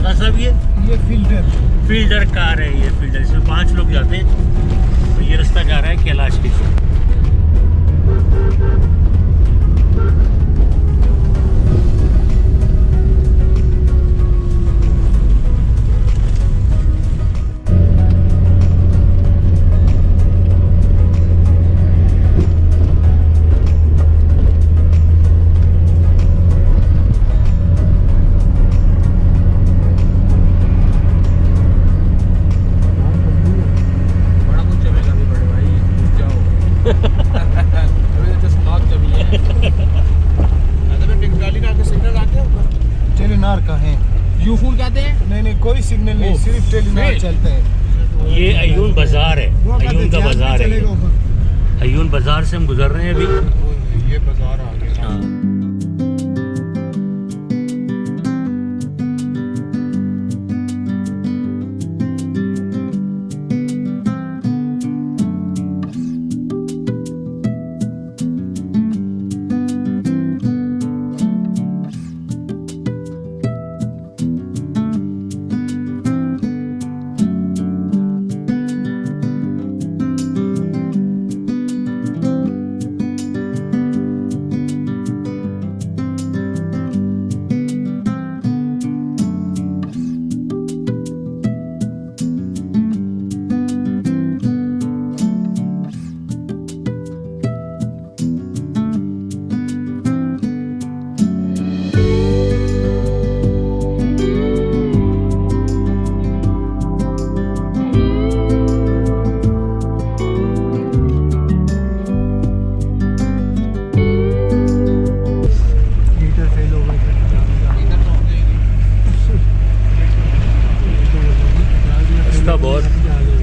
काका साहब ये फील्डर कार है, ये फील्डर, इसमें 5 लोग जाते हैं। तो ये रास्ता जा रहा है कैलाश की तरफ। नहीं कोई सिग्नल नहीं, सिर्फ टेलीनार चलते हैं। ये अयून बाजार है, अयून का बाजार है। अयून बाजार से हम गुजर रहे हैं अभी। ये बाजार आ गया। हाँ।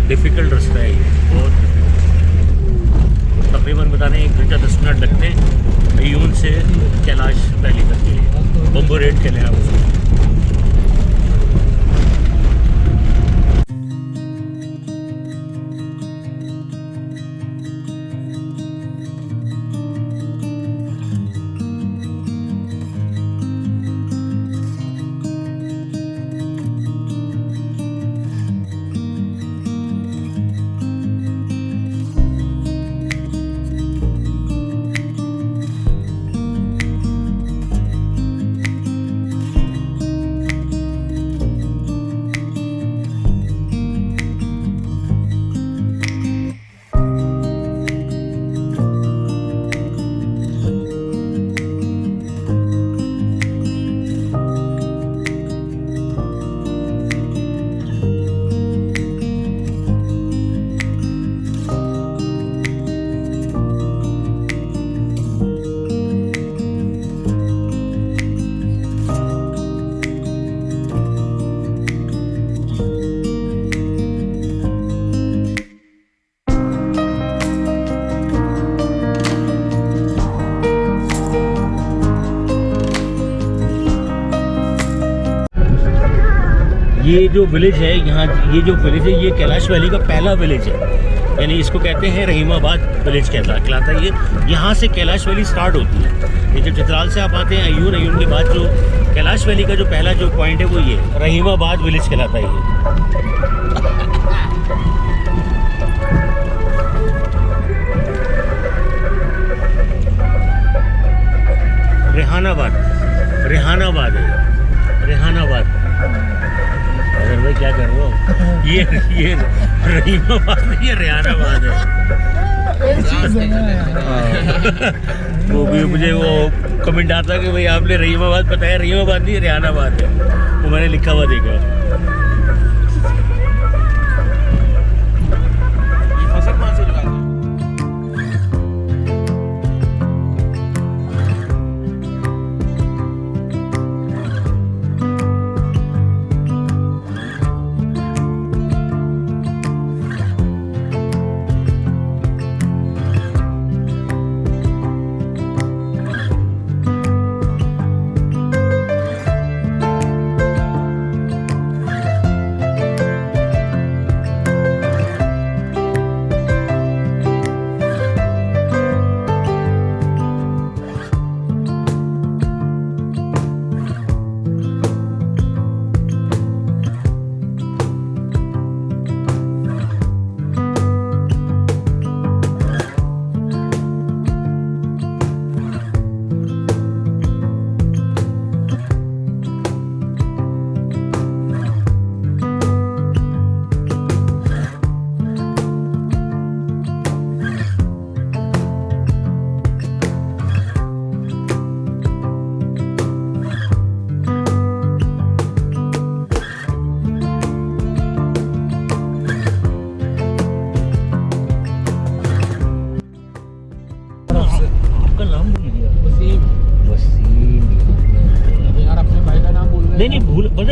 डिफ़िकल्ट रास्ता है ये, बहुत डिफिकल्ट। तकरीबन बताने 1 घंटा 10 मिनट लगते हैं अयून से कैलाश वैली तक के लिए। बम्बो रेट के लिए आप उसको। ये जो विलेज है यहाँ, ये जो विलेज है ये कैलाश वैली का पहला विलेज है, यानी इसको कहते हैं रहीमाबाद विलेज कहलाता है। ये यहाँ से कैलाश वैली स्टार्ट होती है। ये जब चित्राल से आप आते हैं अयून, अयून के बाद जो कैलाश वैली का जो पहला जो पॉइंट है वो ये रहीमाबाद विलेज कहलाता है। ये रेहानाबाद है, रेहानाबाद। अगर भाई क्या कर रहे हो, ये रहीमाबाद, ये रेहानाबाद है। वो भी मुझे वो कमेंट आता कि भाई आपने रहीमाबाद बताया, रहीमाबाद नहीं रेहानाबाद है, वो मैंने लिखा हुआ देखा।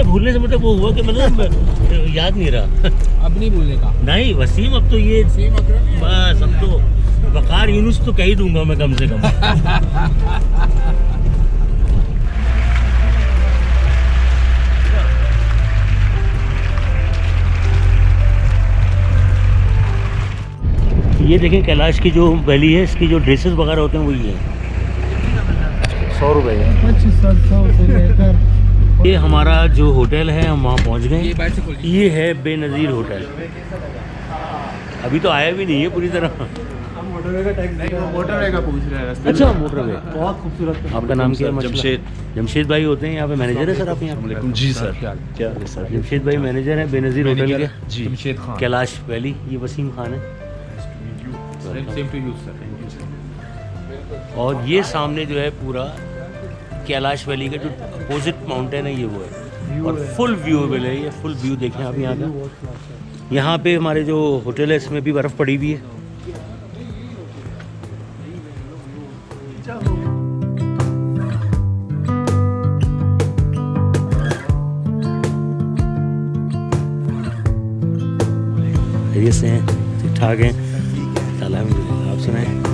भूलने से मतलब वो हुआ कि मतलब याद नहीं रहा। अब नहीं भूलेगा। नहीं वसीम, अब तो ये वसीम अकरम ही है। बस अब तो वकार यूनुस तो कह ही दूंगा मैं कम से कम। ये देखें कैलाश की जो वैली है, इसकी जो ड्रेसेस वगैरह होते हैं वो ये है। 100 रुपये है। 2500 से लेकर ये हमारा जो होटल है हम वहाँ पहुँच गए। ये है बेनज़ीर होटल। अभी तो आया भी नहीं है पूरी तरह। मोटरवे का पूछ रहे हैं। अच्छा मोटरवे, बहुत खूबसूरत। आपका नाम क्या है? जमशेद। जमशेद भाई होते हैं यहाँ पे, मैनेजर है सर आप यहाँ? जी सर। क्या सर? जमशेद भाई मैनेजर है बेनज़ीर होटल के। जी जमशेद खान। कैलाश वैली, ये वसीम खान है। Same to you sir. Thank you sir. और ये सामने जो है पूरा कैलाश वैली का जो अपोजिट माउंटेन है ये वो है, और फुल व्यूएबल है ये। फुल व्यू देखें आप यहाँ का। यहाँ पे हमारे जो होटल है इसमें भी बर्फ़ पड़ी हुई है। खैरियत से हैं? ठीक ठाक हैं? अल्हम्दुलिल्लाह। आप सुनाएं?